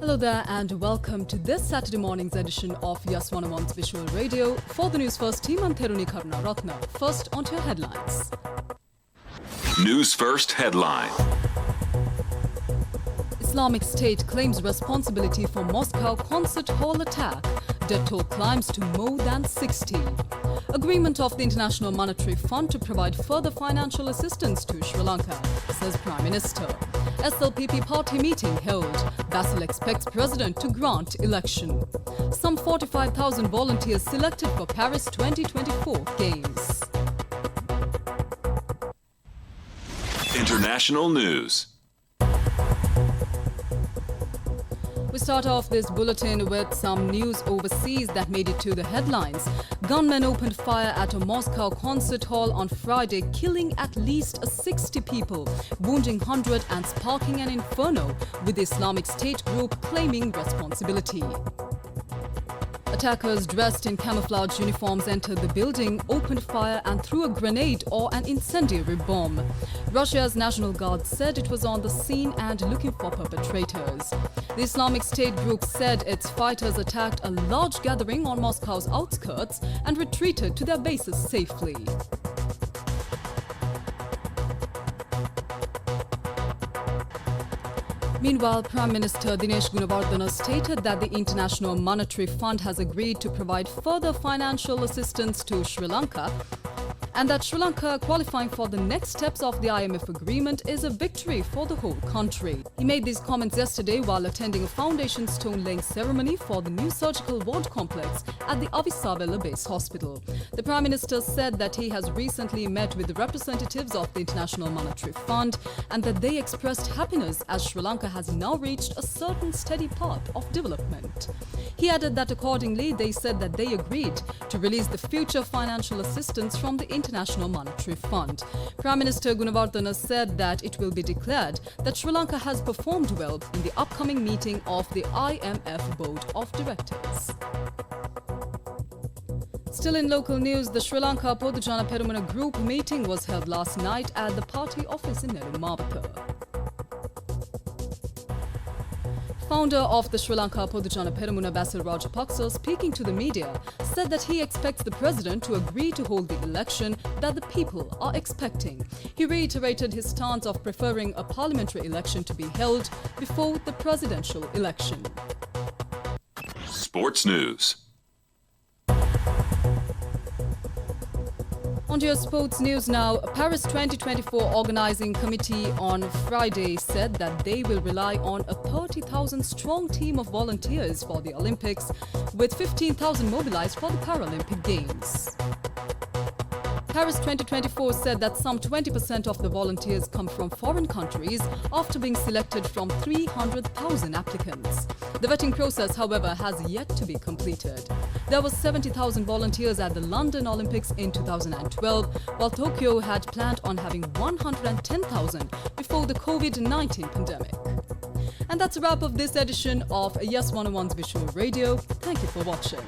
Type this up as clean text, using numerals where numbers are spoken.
Hello there and welcome to this Saturday morning's edition of Yes 101's Visual Radio. For the Newsfirst team, I'm Theruni Karunaratna. First, onto your headlines. Newsfirst headline. Islamic State claims responsibility for Moscow concert hall attack. Death toll climbs to more than 60. Agreement of the International Monetary Fund to provide further financial assistance to Sri Lanka, says Prime Minister. SLPP party meeting held. Basil expects President to grant election. Some 45,000 volunteers selected for Paris 2024 Games. International news. We start off this bulletin with some news overseas that made it to the headlines. Gunmen opened fire at a Moscow concert hall on Friday, killing at least 60 people, wounding 100 and sparking an inferno, with the Islamic State group claiming responsibility. Attackers dressed in camouflage uniforms entered the building, opened fire and threw a grenade or an incendiary bomb. Russia's National Guard said it was on the scene and looking for perpetrators. The Islamic State group said its fighters attacked a large gathering on Moscow's outskirts and retreated to their bases safely. Meanwhile, Prime Minister Dinesh Gunawardena stated that the International Monetary Fund has agreed to provide further financial assistance to Sri Lanka, and that Sri Lanka qualifying for the next steps of the IMF agreement is a victory for the whole country. He made these comments yesterday while attending a foundation stone-laying ceremony for the new surgical ward complex at the Avisavela Base Hospital. The Prime Minister said that he has recently met with the representatives of the International Monetary Fund and that they expressed happiness as Sri Lanka has now reached a certain steady path of development. He added that accordingly, they said that they agreed to release the future financial assistance from the International Monetary Fund. Prime Minister Gunawardena said that it will be declared that Sri Lanka has performed well in the upcoming meeting of the IMF Board of Directors. Still in local news, the Sri Lanka Podujana Peramuna Group meeting was held last night at the party office in Nerumavata. Founder of the Sri Lanka Podujana Peramuna, Basil Rajapaksa, speaking to the media, said that he expects the president to agree to hold the election that the people are expecting. He reiterated his stance of preferring a parliamentary election to be held before the presidential election. Sports news. On to your sports news now. Paris 2024 Organizing Committee on Friday said that they will rely on a 30,000-strong team of volunteers for the Olympics, with 15,000 mobilized for the Paralympic Games. Paris 2024 said that some 20% of the volunteers come from foreign countries after being selected from 300,000 applicants. The vetting process, however, has yet to be completed. There were 70,000 volunteers at the London Olympics in 2012, while Tokyo had planned on having 110,000 before the COVID-19 pandemic. And that's a wrap of this edition of Yes 101's Visual Radio. Thank you for watching.